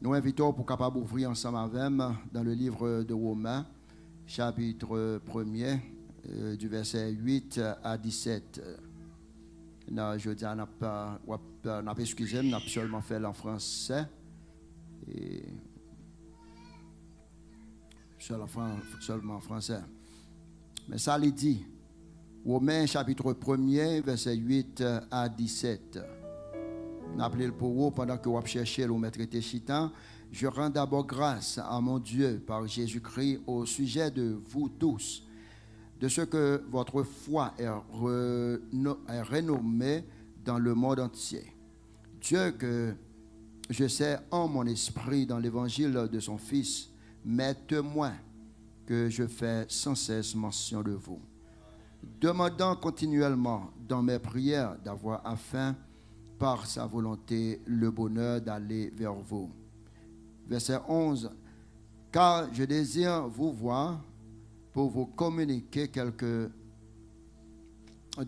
Nous invitons pour capable ouvrir ensemble avec nous dans le livre de Romains, chapitre 1er, du verset 8 à 17. Je dis, on n'a pas excusé, on a seulement fait en français. Et seulement en français. Mais ça il dit, Romains chapitre 1er, verset 8 à 17. N'appelez pour vous pendant que vous cherchez le maître Téchitan. Je rends d'abord grâce à mon Dieu par Jésus-Christ au sujet de vous tous, de ce que votre foi est renommée dans le monde entier. Dieu que je sais en mon esprit dans l'évangile de son Fils, mais témoin que je fais sans cesse mention de vous, demandant continuellement dans mes prières d'avoir afin par sa volonté le bonheur d'aller vers vous. Verset 11. Car je désire vous voir pour vous communiquer quelques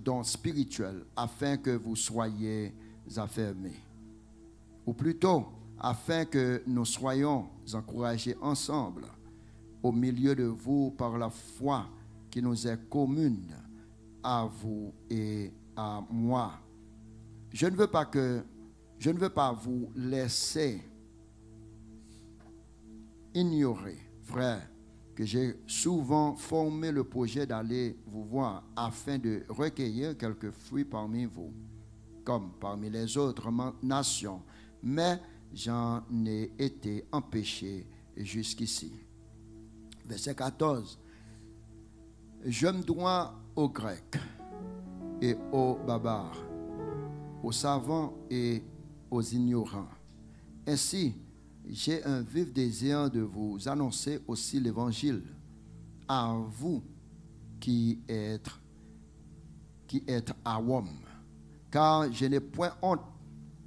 dons spirituels afin que vous soyez affermis. Ou plutôt, afin que nous soyons encouragés ensemble au milieu de vous par la foi qui nous est commune à vous et à moi. Je ne veux pas vous laisser ignorer, frère, que j'ai souvent formé le projet d'aller vous voir afin de recueillir quelques fruits parmi vous, comme parmi les autres nations, mais j'en ai été empêché jusqu'ici. Verset 14. Je me dois aux Grecs et aux barbares, aux savants et aux ignorants. Ainsi, j'ai un vif désir de vous annoncer aussi l'évangile à vous qui êtes à Rome. Car je n'ai point honte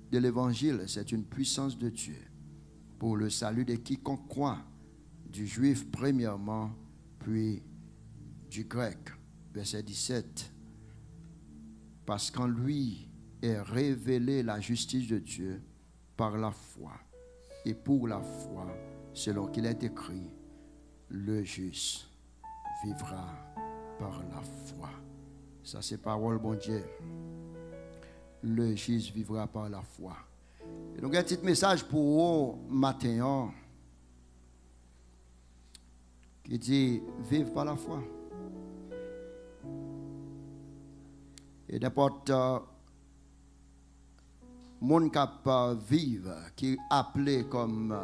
de l'évangile, c'est une puissance de Dieu pour le salut de quiconque croit, du juif premièrement, puis du grec. Verset 17. Parce qu'en lui est révélée la justice de Dieu par la foi. Et pour la foi, selon qu'il est écrit, le juste vivra par la foi. Ça, c'est parole, bon Dieu. Le juste vivra par la foi. Et donc, un petit message pour vous, matin, qui dit, vive par la foi. Et n'importe monde capable vivre qui est appelé comme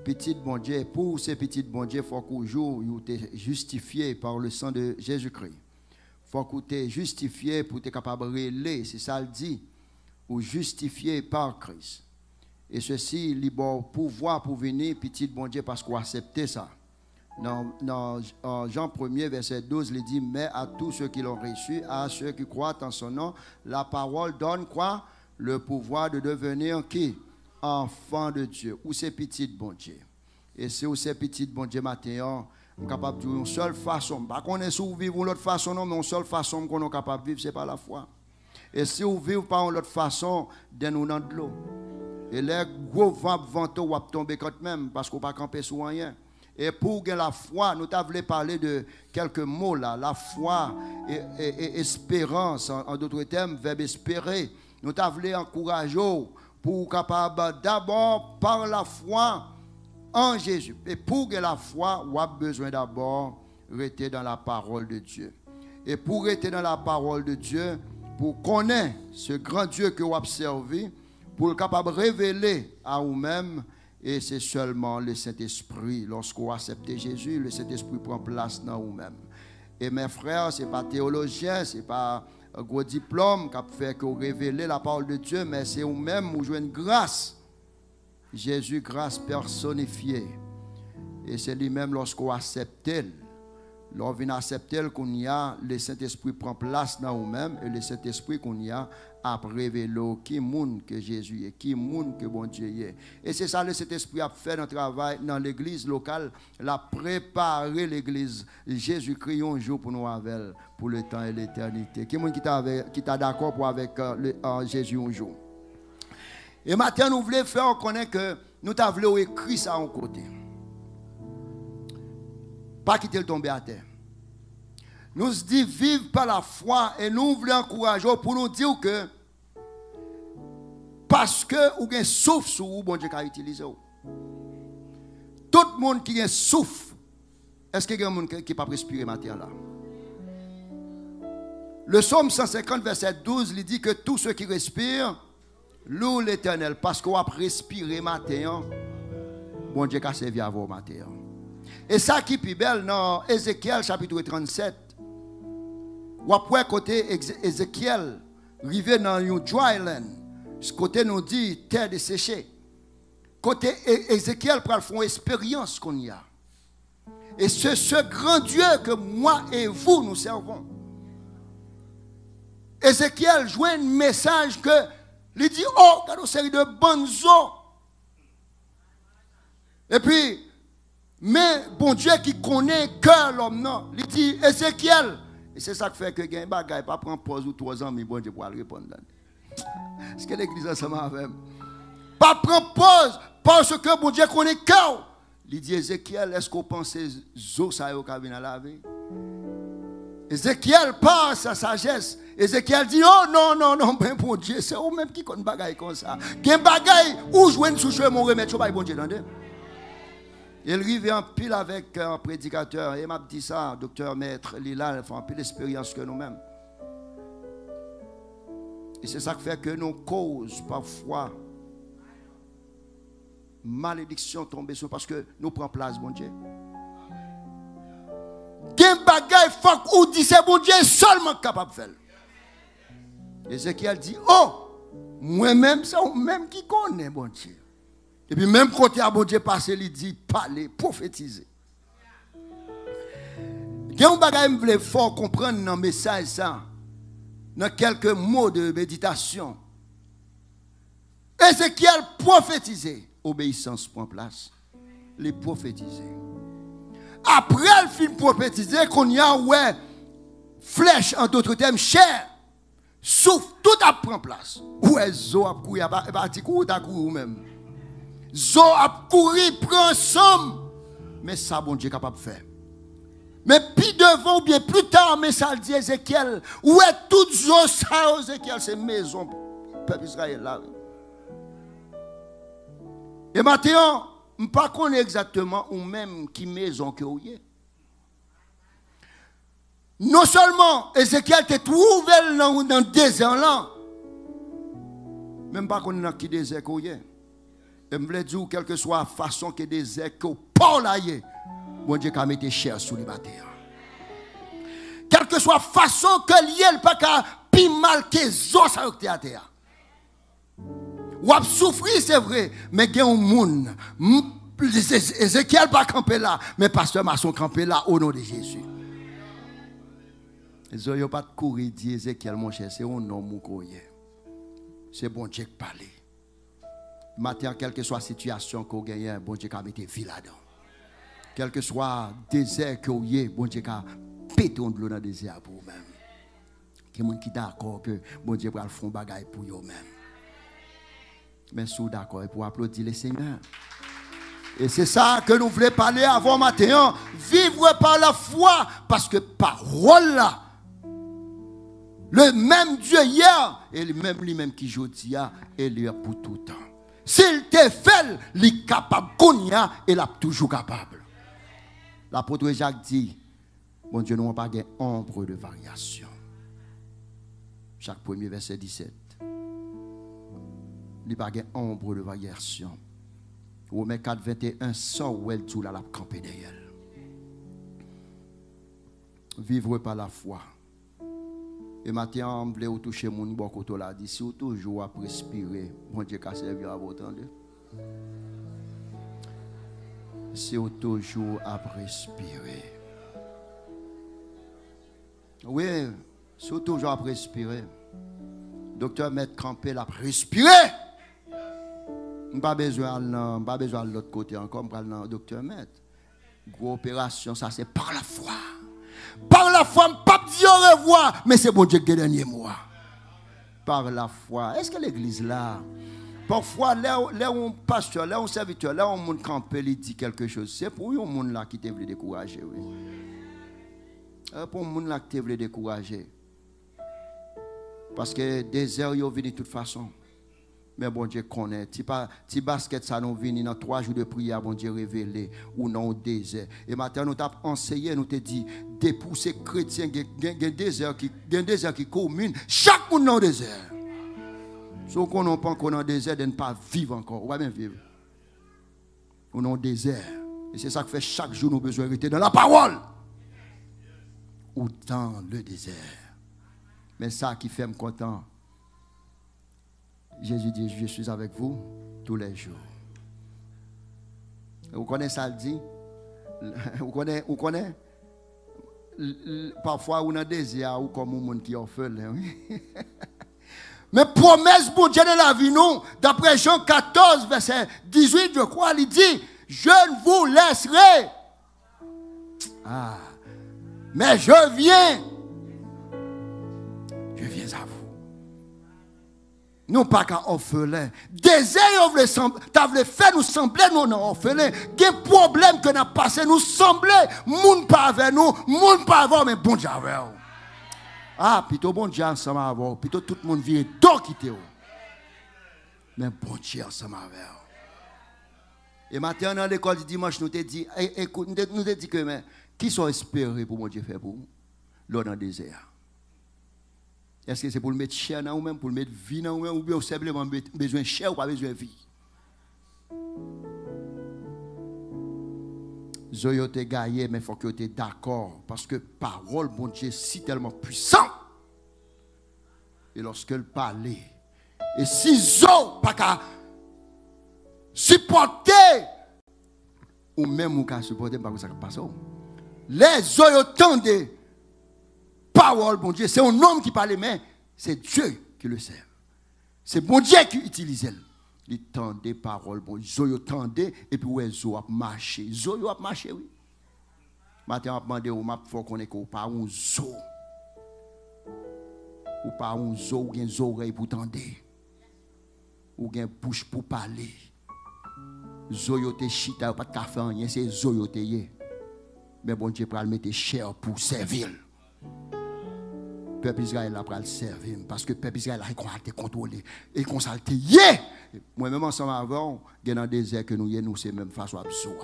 petit bon Dieu, pour ces petits bon Dieu, il faut qu'au jour où tu es justifié par le sang de Jésus-Christ. Il faut que tu es justifié pour être capable de relayer, c'est ça le dit, ou justifié par Christ. Et ceci, il bon pouvoir pour venir petit bon Dieu parce qu'on accepte ça. Dans Jean 1er, verset 12, il dit, mais à tous ceux qui l'ont reçu, à ceux qui croient en son nom, la parole donne quoi? Le pouvoir de devenir qui? Enfant de Dieu. Ou c'est petit bon Dieu. Et c'est où c'est petit bon Dieu matin, on est capable de vivre une seule façon. Pas qu'on est sur vivre une autre façon, non, mais une seule façon qu'on est capable de vivre, c'est par la foi. Et si vous vivez par une autre façon, nous dans de l'eau. Et les gros vents vont tomber quand même, parce qu'on ne peut pas camper sur rien. Et pour gagner la foi, nous t'avons parlé de quelques mots là. La foi et espérance, en d'autres termes, verbe espérer. Nous t'avons encouragé pour capable d'abord par la foi en Jésus. Et pour gagner la foi, on a besoin d'abord rester dans la parole de Dieu. Et pour rester dans la parole de Dieu, pour connaître ce grand Dieu que vous avez servi, pour le capable de révéler à vous-même. Et c'est seulement le Saint-Esprit. Lorsqu'on accepte Jésus, le Saint-Esprit prend place dans vous-même. Et mes frères, ce n'est pas théologien, ce n'est pas un gros diplôme qui a fait que vous révélez la parole de Dieu, mais c'est vous-même où vous jouez une grâce. Jésus, grâce personnifiée. Et c'est lui-même lorsqu'on accepte, lorsqu'on vient accepter qu'on y a, le Saint-Esprit prend place dans vous-même, et le Saint-Esprit qu'on y a révéler qui monde que Jésus est, qui monde que bon Dieu est. Et c'est ça le Saint-Esprit a fait dans travail dans l'église locale, l'a préparé l'église Jésus-Christ un jour pour nous avec pour le temps et l'éternité. Qui monde qui t'a d'accord pour avec Jésus un jour. Et maintenant nous voulons faire connaître que nous t'avons écrit ça en côté. Pas quitter le tomber à terre. Nous dit vivre par la foi et nous voulons encourager pour nous dire que parce que vous avez souffle sur vous, bon Dieu qui a utilisé. Tout le monde qui a souffle, est-ce qu'il y a un monde qui n'a pas respiré matin là? Le psaume 150, verset 12, il dit que tous ceux qui respirent louent l'Éternel parce qu'on a respiré matin. Bon Dieu qui a servi à vous matin. Et ça qui est plus belle dans Ézéchiel chapitre 37. Ou après côté Ézéchiel, arrivé dans une dry land. Ce côté nous dit terre desséchée. Côté Ézéchiel, pour faire une expérience qu'on y a. Et c'est ce grand Dieu que moi et vous nous servons. Ézéchiel joue un message que il dit oh, il y a une série de bonnes eaux. Et puis, mais bon Dieu qui connaît cœur l'homme, non. Il dit Ézéchiel. Et c'est ça qui fait que il y a un bagage, pas prendre pause ou 3 ans, mais bon Dieu pour répondre. Est-ce que l'église ensemble avec? Pas prendre pause parce que bon Dieu connaît cœur. Il dit Ézéchiel, est-ce qu'on pense que zo ça yo ka vinn laver? Ézéchiel par sa sagesse. Ézéchiel dit oh non ben bon Dieu, c'est vous même qui connaît bagaille comme ça. Gen bagaille où joindre sous cheveux mon remède, so bon Dieu entendez? Il arrive en pile avec un prédicateur et m'a dit ça, docteur maître Lila, il fait un pile d'expérience que nous-mêmes. Et c'est ça qui fait que nous cause parfois malédiction tomber sur parce que nous prenons place, bon Dieu. Quel bagage faut ou dit c'est bon Dieu seulement capable de faire. Ézéchiel dit oh, moi-même c'est moi-même qui connais bon Dieu. Et puis même côté à bon Dieu passé, il dit parler, prophétiser. Il y a un bagage que je voulais fort comprendre dans le message ça, dans quelques mots de méditation. Ézéchiel prophétisé, obéissance prend place. Les prophétiser. Après le film prophétisé, qu'on y a ouais flèche en d'autres termes chair, souffle, tout a prend place. Ouais zo a courir, a ti courir ta courir même. Zo a courir prend somme. Mais ça bon Dieu capable de faire. Mais puis devant ou bien plus tard, mais ça dit Ézéchiel, où est toute zo ça Ézéchiel, c'est maison peuple Israël là. Et maintenant, je ne sais pas exactement ou même qui maison que vous avez. Non seulement Ézéchiel te trouvé dans le désert là, même pas qu'on a qui désert que vous avez. Et je veux dire, quelle que soit la façon que désert que vous parlez, bon Dieu a mis cher sous les batailles. Quelle que soit la façon que l'yel pas qu'à plus mal que zo ça à terre. Ou a souffrir c'est vrai, mais il y a un monde. Ézéchiel pas campé là, mais pasteur Masson campé là au nom de Jésus. Ils n'ont pas de courir dire Ézéchiel mon cher, c'est un nom mon courrier. C'est bon Dieu qui parle. Matin, quelle que soit la situation que vous gagnez, bon Dieu qui a mis vie là-dedans. Quel que soit le désert que vous avez, bon Dieu qui a pété de l'eau dans le désert pour vous-même. Quelqu'un qui est d'accord que bon Dieu va faire un bagage pour vous-même. Mais si vous êtes d'accord, pour applaudir le Seigneur. Et c'est ça que nous voulons parler avant matin. Vivre par la foi. Parce que parole là, le même Dieu hier, et le même lui-même qui aujourd'hui, et lui pour tout le temps. S'il te fait, il est capable qu'on y a, et il est toujours capable. L'apôtre Jacques dit, mon Dieu, nous n'avons pas ombre de variation. Chaque premier verset 17. Il n'y a pas ombre de variation. Romains 4, 21, sans où elle tout là, la campé derrière. Vivre par la foi. Et maintenant, on voulait toucher mon bon côté là, dit si vous toujours à respirer, bon Dieu qui a servi à vous entendre. Si vous toujours à respirer. Oui, si vous toujours à respirer. Docteur Maître Campé l'a respiré. Pas besoin de l'autre côté encore, pas le docteur Maître. Gros opération, ça c'est par la foi. Par la foi, pas dire au revoir, mais c'est bon Dieu qui est dernier mois. Par la foi. Est-ce que l'église là, Parfois, là où un pasteur, là où un serviteur, là où un monde campé, il dit quelque chose. C'est pour un monde là qui te veut décourager. Oui. Pour un monde là qui te veut décourager. Parce que des heures, ils viennent de toute façon. Mais bon Dieu connaît. Si basket ça nous vient dans 3 jours de prière, bon Dieu révélé ou non au désert. Et maintenant nous t'avons enseigné, nous t'ai dit, dépousser chrétiens, il y a un désert qui commune, chaque monde dans le désert. Si on n'a pas encore dans le désert, de ne pas vivre encore. On va bien vivre. On est dans le désert. Et c'est ça que fait chaque jour nous besoin de rester dans la parole. Ou dans le désert. Mais ça qui fait me content. Jésus dit, je suis avec vous tous les jours. Vous connaissez ça, le dit? Vous connaissez? Parfois, on a des désert ou comme un monde qui est orphelin. Mais promesse pour Dieu de la vie, nous, d'après Jean 14, verset 18, je crois, il dit, je ne vous laisserai. Mais je viens. Je viens à vous. Nous pas qu'un orphelin. Désir, tu avais fait nous sembler nous orphelins. Des problèmes que nous avons passé, nous sembler, monde pas avec nous, monde pas avec nous, mais bon Dieu avec nous. Plutôt bon Dieu ensemble avec nous, plutôt tout le monde vient d'où quitter nous. Mais bon Dieu ensemble avec nous. Et maintenant, dans l'école du dimanche, nous te dit, écoute, nous te dit que, mais, qui sont espérés pour mon Dieu faire pour vous? Là dans le désert. Est-ce que c'est pour le mettre chair dans ou même pour le mettre vie dans ou même ou bien simplement besoin de chair ou pas besoin de vie? Zoyo te gagné, mais il faut que tu es d'accord. Parce que parole, bon Dieu, si tellement puissant. Et lorsqu'elle parlait, et si Zo pas qu'à supporter, ou même ou qu'à supporter, pas que ça passe. Les Zoyo tendent. Parole, bon Dieu, c'est un homme qui parle, mais c'est Dieu qui le sert. C'est bon Dieu qui utilise elle. Il tendait parole, bon Dieu, tendait, et puis ouais, Zo a marché. Zo a marché, oui. Maintenant, on a demandé au map, il faut qu'on ait pas un Zo. Ou pas un Zo, ou un oreille pour tendre. Ou un bouche pour parler. Zo te chita, pas de café, rien, c'est Zo te yé. Mais bon Dieu, pour le mettre cher pour servir. Peuple Israël a pris le servir parce que peuple Israël a été contrôlé et consulté. Moi-même ensemble avant, dans le désert que nous c'est même façon absurde.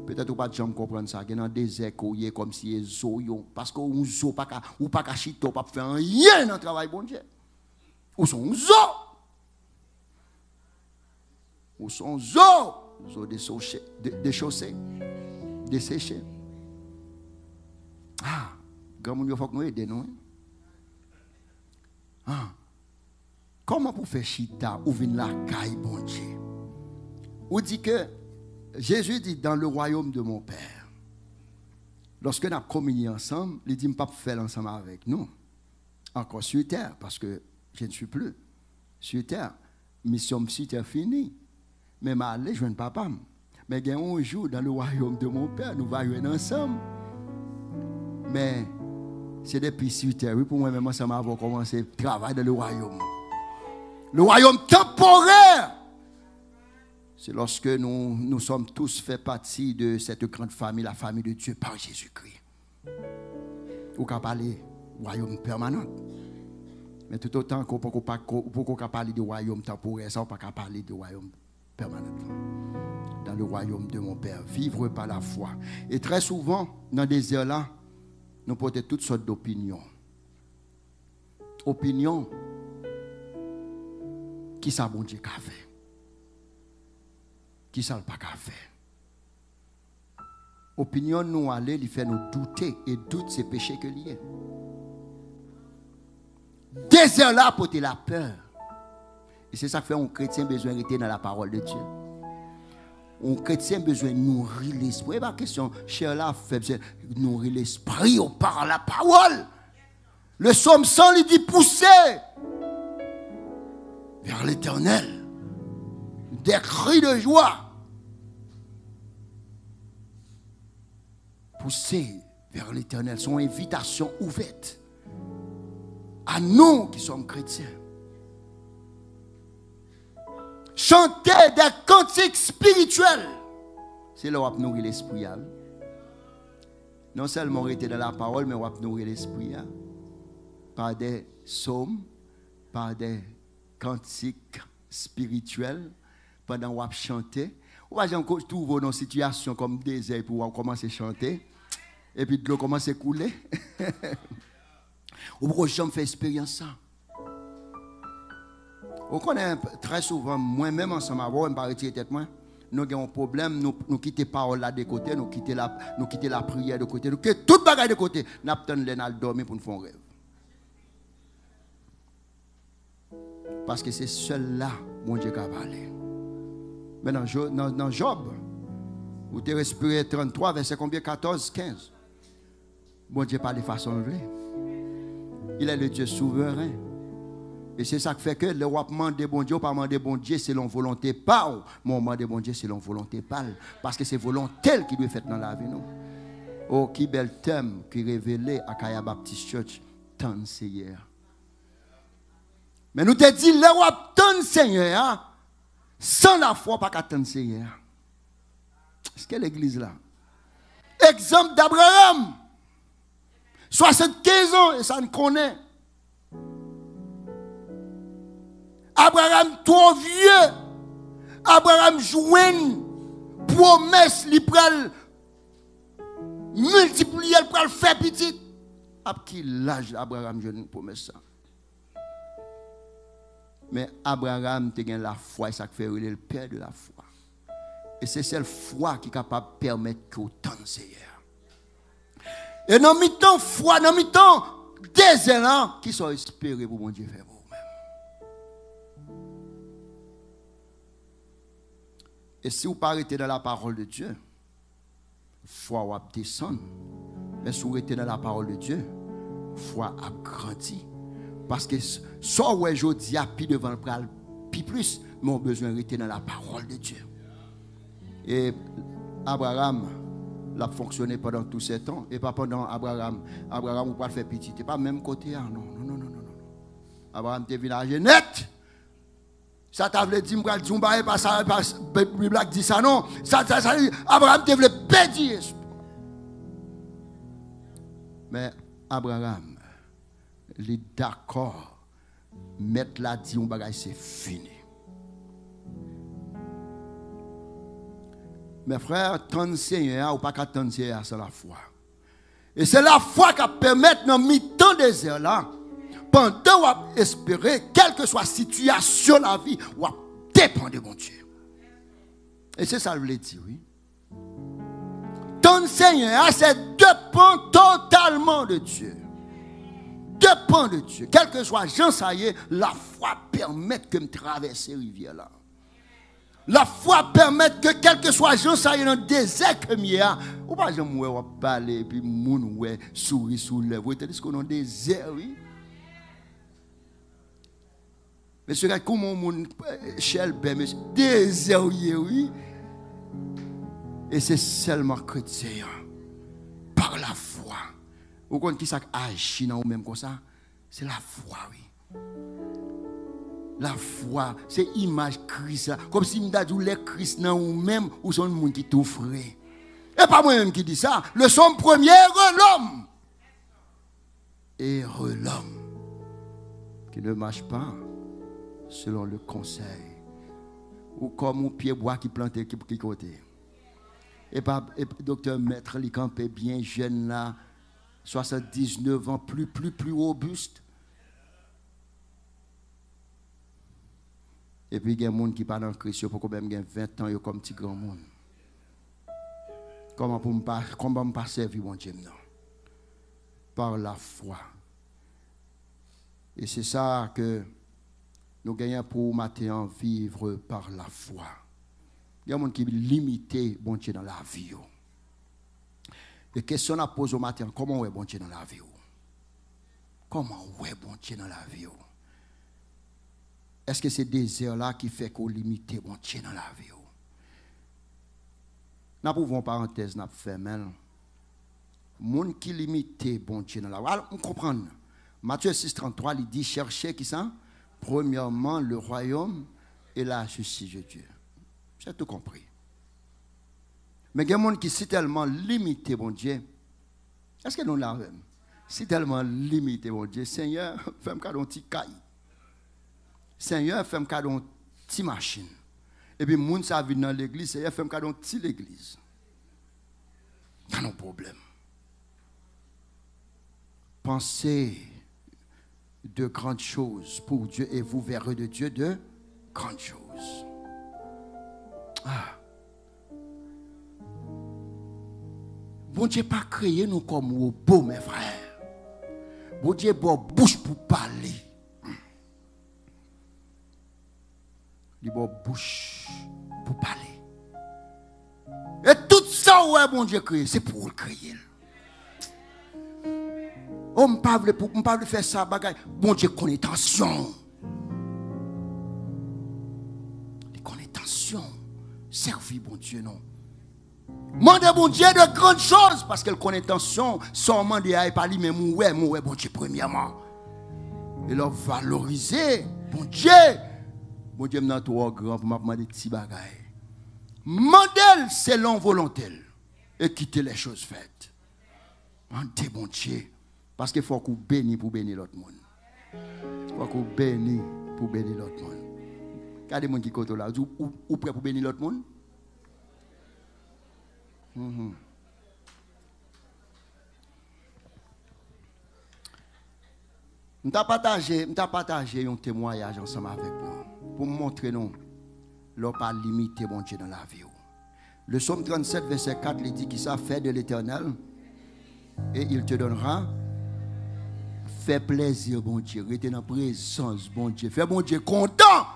Peut-être pas de gens comprendre ça. Dans le désert comme si ils sont parce que on zo pas ou pas chito pas faire rien dans le travail bon Dieu. Ou sont zo. Ou sont zo déchaussés, desséchés. Grand monde, il faut que nous aidions, non? Comment pour faire chita ou venir la caille, bon Dieu? Ou dit que Jésus dit dans le royaume de mon Père, lorsque nous avons communié ensemble, il dit, je ne peux pas faire ensemble avec nous. Encore sur terre, parce que je ne suis plus sur terre. Mission sur terre finie. Mais je vais aller joindre papa. Mais il y a un jour dans le royaume de mon Père, nous allons aller ensemble. Mais c'est depuis sur terre. Oui, pour moi-même, ensemble, avant de commencer le travail dans le royaume. Le royaume temporaire. C'est lorsque nous sommes tous fait partie de cette grande famille, la famille de Dieu par Jésus-Christ. Ou qu'à parler royaume permanent. Mais tout autant qu'on peut pas parler du royaume temporaire, ça on peut pas parler du royaume permanent. Dans le royaume de mon Père, vivre par la foi. Et très souvent, dans des heures là, nous portons toutes sortes d'opinions. Opinions qui ça bon Dieu qu'a fait. Qui ça pas qu'a fait. Opinion nous aller, il fait nous douter et doute c'est péché que lié. Désert là porter la peur. Et c'est ça que fait un chrétien besoin de rester dans la parole de Dieu. Un chrétien besoin de nourrir l'esprit. Pas question, cher là, fait nourrir l'esprit par la parole. Le psaume 100 lui dit pousser vers l'Éternel. Des cris de joie. Pousser vers l'Éternel. Son invitation ouverte. À nous qui sommes chrétiens. chanter des cantiques spirituels. C'est là où on nourrit l'esprit. Non seulement rester dans la parole, mais on nourrir l'esprit. Par des psaumes, par des cantiques spirituels, pendant qu'on chanter. On va trouver dans une situation comme désert pour commencer à chanter. Et puis de l'eau commence à couler. Ou pourquoi je fais expérience ça? On connaît très souvent, moi-même ensemble, avant, je ne vais pas retirer tête moi. Nous avons un problème, nous quittons la parole là de côté, nous quittons la prière de côté, nous quittons toute bagaille de côté. Nous attendons de dormir pour nous faire un rêve. Parce que c'est seul là, mon Dieu, qui a parlé. Mais dans Job, vous avez respiré 33, verset combien? 14, 15. Bon Dieu parle de façon vraie. Il est le Dieu souverain. Et c'est ça qui fait que le roi demande bon Dieu, pas demander bon Dieu selon volonté pas. Mon demande bon Dieu selon volonté pas. Parce que c'est volonté qui doit être faite dans la vie. Non? Oh, qui bel thème qui révélé à Kaya Baptist Church, tant Seigneur. Mais nous te dit, le roi tant Seigneur, sans la foi, pas qu'à tant Seigneur. Est-ce que l'église là? Exemple d'Abraham. 75 ans, et ça ne connaît. Abraham trop vieux. Abraham joue promesse, il pral multiplier, il pral faire petit. À quel âge Abraham joue une promesse ça? Mais Abraham a la foi, et ça fait le père de la foi. Et c'est cette foi qui est capable de permettre qu'autant de Seigneur. Et dans mi-temps foi, dans mi-temps désert qui sont espérés pour mon Dieu faire vous-même. Et si vous ne arrêtez dans la parole de Dieu, foi va descendre. Mais si vous arrêtez dans la parole de Dieu, foi a grandi. Parce que soit ouais je dis à pi devant le pral, pi plus, mais on a besoin de rester dans la parole de Dieu. Et Abraham l'a fonctionné pendant tous ces temps. Et pas pendant Abraham. Abraham, vous ne pouvez pas faire petit. Ce n'est pas le même côté. Hein? Non. Abraham était village net. Ça t'a voulu dire, pas ça, la Bible dit ça, non. Abraham te voulu pédir. Mais Abraham, il est d'accord. Mettre la dit, on bagage, c'est fini. Mes frères, tant Seigneur ou pas qu'à tant Seigneur, c'est la foi. Et c'est la foi qui permet dans mi-temps désert là, pendant qu'on espérer, quelle que soit la situation de la vie, on dépend de mon Dieu. Et c'est ça que je voulais dire, oui. Tant Seigneur, c'est dépend totalement de Dieu. Dépend de Dieu. Quel que soit Jean, ça y est, la foi permet que me traverse ces rivières là. La foi permet que quel que soit gens ça y est dans le désert comme hier, ou pas jamais on parler puis moun ouais souris sous lèvres, vous tandis qu'on dans désert oui. Monsieur comment moun chel ben monsieur désert oui. Et c'est seulement chrétien par la foi. Vous connaissez qui ça agit dans ou même comme ça, c'est la foi oui. La foi, c'est image Christ. Comme si nous avons les Christ dans nous-mêmes ou sont les gens qui t'offrent. Et pas moi-même qui dis ça. Le somme premier, heureux l'homme. Heureux l'homme qui ne marche pas selon le conseil. Ou comme un pied bois qui planté qui côté. Et pas docteur Maître li campé bien jeune là, 79 ans, plus robuste. Et puis il y a des gens qui parlent en Christ, pour même 20 ans, comme petit grand monde. Comment me pas servir mon Dieu non? Par la foi. Et c'est ça que nous gagnons pour maintenant vivre par la foi. Il y a des gens qui limitent bon Dieu dans la vie. Et question à poser au matin, comment est bon Dieu dans la vie? Comment est bon Dieu dans la vie? Est-ce que c'est désert-là qui fait qu'on limite mon Dieu dans la vie? Nous pouvons parenthèse, nous fait mal. Moun qui limite bon Dieu dans la vie. Alors, on comprend. Matthieu 6,33, il dit cherchez qui ça? Premièrement, le royaume et la justice de Dieu. J'ai tout compris. Mais il y a des gens qui sont tellement limités, mon Dieu. Est-ce que nous l'avons? Si tellement limité, mon Dieu. Seigneur, fais-moi un petit caille. Seigneur, fais-moi une petite machine. Et puis, les gens qui dans l'église, Seigneur, fais-moi une petite église. Pas de problème. Pensez de grandes choses pour Dieu et vous verrez de Dieu de grandes choses. Ah. Bon Dieu pas créé nous comme au beau, mes frères. Bon Dieu bon bouche pour parler. Il bon bouche pour parler. Et tout ça, ouais, bon Dieu créé, c'est pour le créer. On ne peut pas faire ça, bagaille. Bon Dieu connaît tension. Il connaît tension. Servir bon Dieu, non. Mandez bon Dieu de grandes choses parce qu'elle connaît tension. Sans demander à pas lui-même, ouais, bon Dieu, premièrement. Et leur valoriser, bon Dieu. Bon Dieu, maintenant, trop grand pour m'apprendre des petits bagailles. Mandez selon volonté et quitter les choses faites. Mandez bon Dieu. Parce qu'il faut qu'on bénisse pour bénir l'autre monde. Il faut qu'on bénisse pour bénir l'autre monde. Regardez les gens qui sont là. Ou prêt pour bénir l'autre monde? Je vais partager un témoignage ensemble avec nous. Pour montrer nous, l'on pas limité mon Dieu dans la vie. Le psaume 37, verset 4, il dit qu'il s'est fait de l'Éternel et il te donnera. Fais plaisir, bon Dieu. Restez dans la présence, bon Dieu. Fais bon Dieu content.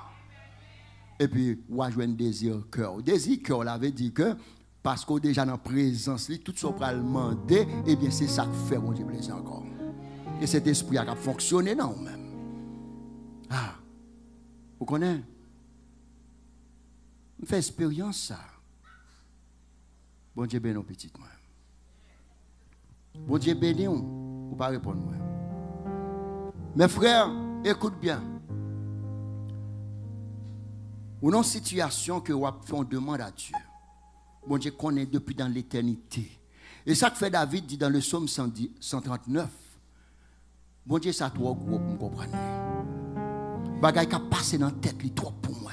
Et puis, ou a joué un désir cœur. Désir cœur, on avait dit que, parce qu'on est déjà dans la présence, tout ce qu'on peut demander, eh bien, c'est ça qui fait bon Dieu plaisir encore. Et cet esprit a fonctionné, non, même. Ah, vous connaissez? On fait expérience, ça. Bon Dieu bénis nos petites mains. Bon Dieu bénis, vous ne pas répondre. Mes frères, écoute bien. Ou dans une situation que vous fait une demande à Dieu. Bon Dieu connaît depuis dans l'éternité. Et ça que fait David dit dans le psaume 139. Bon Dieu, ça trop gros pour me comprendre. Bagay qui a passé dans la tête, li trop pour moi.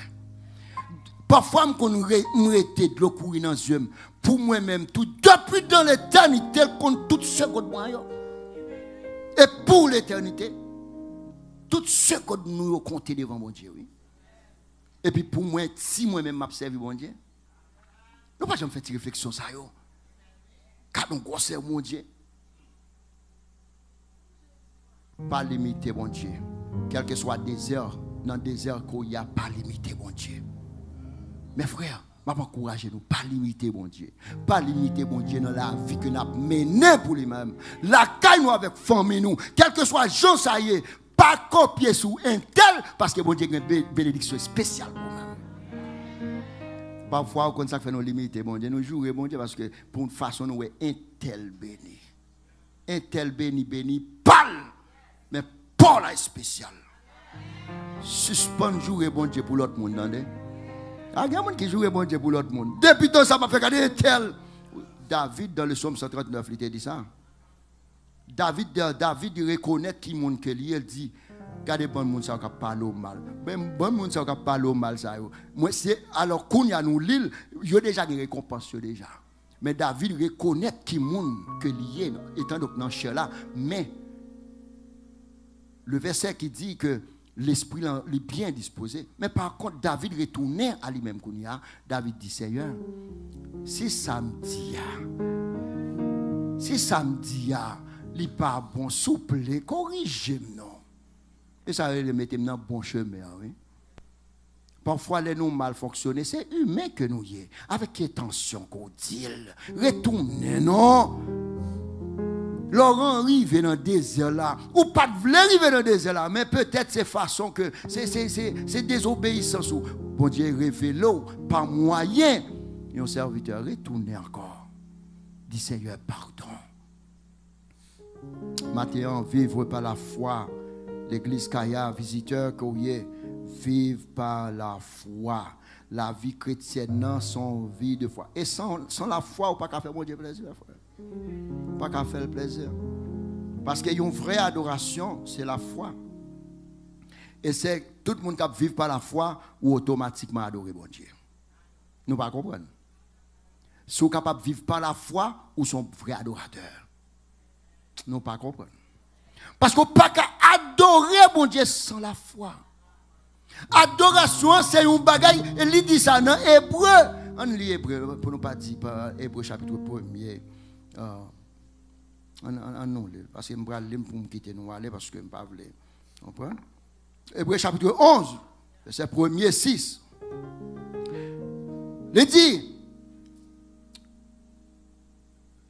Parfois, je me rete de l'eau courir dans les yeux. Pour moi-même, tout depuis dans l'éternité, contre tout ce que moi. Et pour l'éternité, tout ce que nous comptons devant mon Dieu. Oui. Et puis pour moi, si moi-même m'observe mon Dieu, nous pas jamais fait une réflexion ça yo. Car nous grosseur mon Dieu. Pas limiter mon Dieu. Quel que soit le désert, dans le désert qu'il y a pas limiter mon Dieu. Mes frères, je vais encourager nous, pas limiter mon Dieu. Pas limiter mon Dieu dans la vie que nous avons menée pour lui-même. La caille nous avec famille nous, quel que soit Jean ça y est, pas copier sous un tel, parce que mon Dieu a une bénédiction spéciale pour nous. Parfois, quand ça fait nous limiter, mon Dieu, nous jouons, mon Dieu, parce que pour une façon, nous sommes un tel béni. Un tel béni, parle, mais pas la spéciale. Suspend jouer, bon Dieu, pour l'autre monde, attendez. Il y a des gens qui jouent bon Dieu pour l'autre monde. Depuis tout ça m'a fait regarder tel. David, dans le psaume 139, il dit ça. David reconnaît qui monde que lui, il dit, regardez bon monde ça qui parle au mal. Même bon monde ça qui parle au mal ça. Moi c'est alors qu'on y a nous l'île, il y a déjà des récompenses déjà. Mais David reconnaît qui monde que lui est étant donc dans ce là, mais le verset qui dit que l'esprit est bien disposé. Mais par contre, David retournait à lui-même. David dit, Seigneur, si samedi, il n'est pas bon, souple, corrigez-moi. Et ça va le mettre dans le bon chemin. Oui? Parfois, les nous mal fonctionnés, c'est humain que nous y est. Avec attention qu'on dit, retournez, non? Laurent arrive dans le désert là, ou pas de vouloir arriver dans le désert là, mais peut-être c'est façon que c'est désobéissance. Bon Dieu révèle par moyen. Et un serviteur retourne encore. Dit Seigneur, pardon. Maintenant, vivre par la foi, l'église Kaya, visiteur, courrier, vivre par la foi. La vie chrétienne, non, son vie de foi. Et sans la foi, on ne peut pas faire mon Dieu plaisir, frère. On ne peut pas faire le plaisir. Parce qu'il y a une vraie adoration, c'est la foi. Et c'est tout le monde qui vit par la foi ou automatiquement adorer mon Dieu. Nous ne pas comprendre. Si vous êtes capable de vivre par la foi ou son vrai adorateur. Nous ne pas comprendre. Parce qu'on ne peut pas adorer mon Dieu sans la foi. Adoration, c'est un bagage. Il dit ça dans Hébreu. On lit Hébreu, pour ne pas dire Hébreu chapitre 1er. Non, parce que je vais aller pour me quitter, nous aller parce que je ne vais pas aller. Comprends? Hébreu chapitre 11, verset 1er 6. Il dit,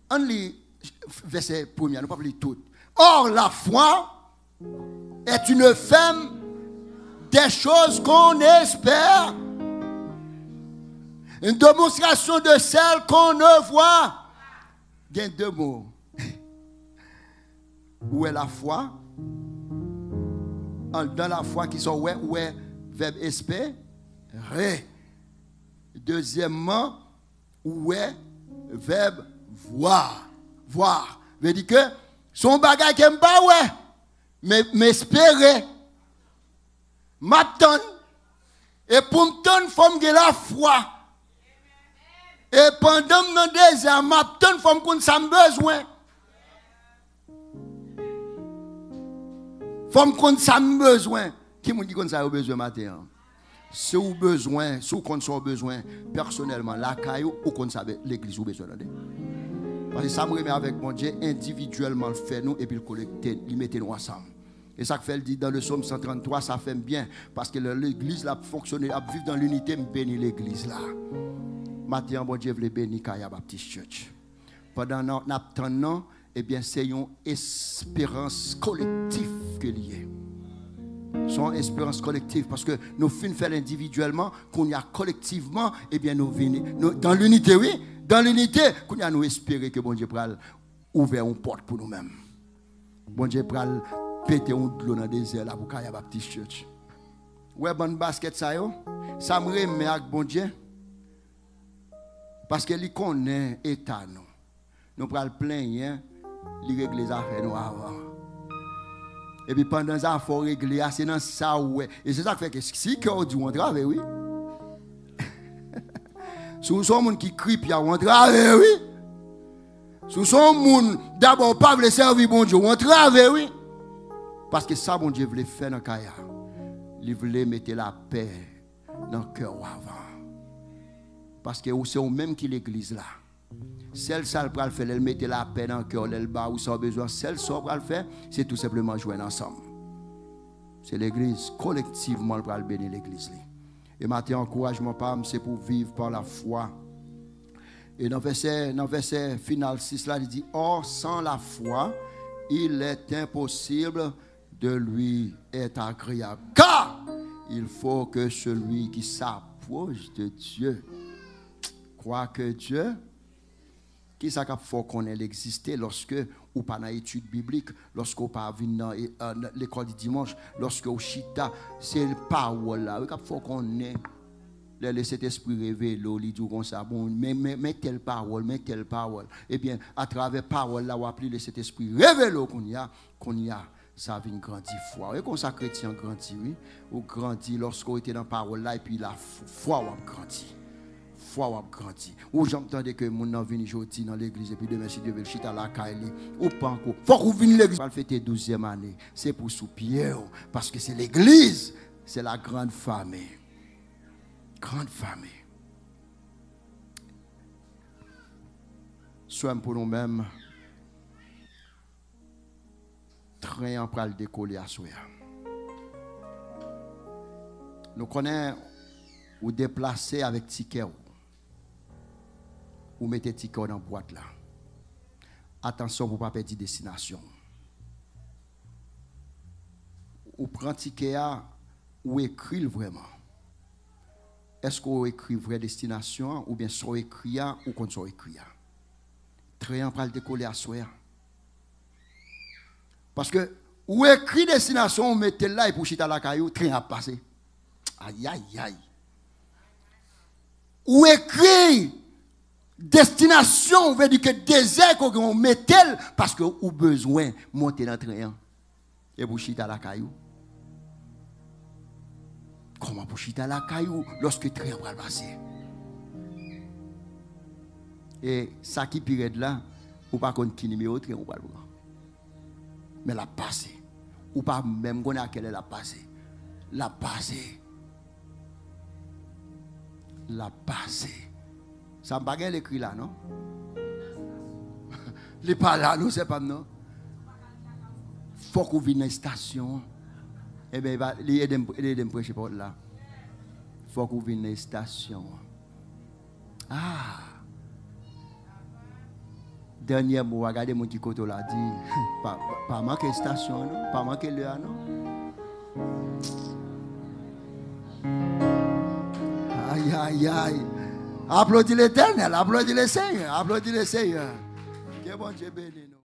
on lit verset 1er, nous ne pas lire tout. Or, la foi est une femme des choses qu'on espère, une démonstration de celles qu'on ne voit. Il y a deux mots. Où est la foi? Dans la foi qui sont où est verbe espérer. Deuxièmement, où est verbe voir. Voir. Veut dire que son bagage qui est pas ouais, mais espérer. M'attendre. Et pour m'attendre, il faut me la foi. Et pendant mon désert, m'attendre, il faut me connaître ça besoin. Il faut me connaître ça besoin. Qui me dit qu'on a besoin matin? Si vous avez besoin, si vous avez besoin, personnellement, la caillou, ou qu'on savait l'église ou besoin. Parce que ça me remet avec mon Dieu, individuellement, le fait nous, et puis le collecter, le mettre nous ensemble. Et ça fait, elle dit dans le psaume 133, ça fait bien. Parce que l'église a fonctionné, a vivre dans l'unité, me bénit l'église là. Maintenant, bon Dieu, veut bénir Kaya Baptist Church. Pendant notre temps, eh bien, c'est une espérance collective que liée. C'est une espérance collective. Parce que nous finissons faire individuellement, qu'on y a collectivement, eh bien, nous venons. Dans l'unité, oui. Dans l'unité, qu'on y a nous espérer que bon Dieu pourra ouvrir une porte pour nous-mêmes. Bon Dieu pourra péter un de l'eau dans le désert là pour Kaya Baptist Church. Ouais, bon basket ça yo. Ça me remet avec bon Dieu. Parce que lui connaît état nous. Nous prenons le plein, il règle les affaires nous avant. Et puis pendant ça, il faut régler, c'est dans ça ouais. Et c'est ça qui fait que si on dit on travaille, oui. Si nous sommes gens qui crient, puis on travaille, oui. Si nous sommes gens d'abord pas veulent servir bon Dieu, on travaille, oui. Parce que ça, bon Dieu voulait faire dans le Kaya. Il voulait mettre la paix dans le cœur avant. Parce que c'est eux-mêmes qui l'église là. Celle ça le faire, elle mettait la paix dans le cœur, elle bas où ça a besoin. Celle ça le faire, c'est tout simplement jouer ensemble. C'est l'église collectivement le pral bénir l'église. Et maintenant encouragement pas c'est pour vivre par la foi. Et dans verset final 6 là il dit or sans la foi, il est impossible de lui être agréable. Car il faut que celui qui s'approche de Dieu croit que Dieu, qui ça faut qu'on ait existé lorsque ou pas dans l'étude biblique, lorsque ou pas venir dans l'école du dimanche, lorsque au chita, c'est le parole là, il faut qu'on ait laisser cet esprit révéler, il dit comme ça, bon, mais telle parole, eh bien, à travers parole là, on appelle cet esprit révéler qu'on y a, ça vient grandir foi. Et comme ça, chrétien grandit, oui, ou grandit lorsqu'on était dans la parole là, et puis la foi, on grandit. Foi ou grandi. Ou j'entends que mon nom vient aujourd'hui dans l'église et puis demain si Dieu veut le chita la caille ou pas encore. Faut qu'on vienne l'église pour fêter 12e année. C'est pour soupier parce que c'est l'église, c'est la grande famille. Grande famille. Soit pour nous-mêmes train pour le décoller à soi. Nous connaissons ou déplacer avec ticket. Ou mettez ticket dans la boîte là. Attention pour ne pas perdre destination. Ou prend ticket ou écrit vraiment. Est-ce qu'on écrit vraie destination ou bien soit écrit ou qu'on soit écrit? Très bien pour le décoller à soi. Parce que ou écrit destination, ou mettez là et pour chita la caillou, très bien passé. Aïe, aïe, aïe. Ou écrit destination, veut dire que désert qu'on mettait parce que ou besoin monter dans le train. Et vous chita la caillou. Comment vous chita la caillou lorsque le train va passer? Et ça qui pire de là, ou pas qu'on qui numéro train ou pas le voir. Mais la passé. Ou pas même qu'on a quelle est la passé. La passé. La passé. Ça ne va pas l'écrit là, non? Les pas là, non, c'est pas non. Faut qu'on vienne dans la station. Eh bien, il va aider me prêcher pour là. Faut qu'on vienne dans la station. Ah! Dernier mot, regardez mon petit côté là, dit, pas manquer la station, non? Pas manquer l'heure, non? Aïe, aïe, aïe. Applaudis l'Éternel, applaudis le Seigneur, applaudis le Seigneur. Que bon Dieu bénisse nous.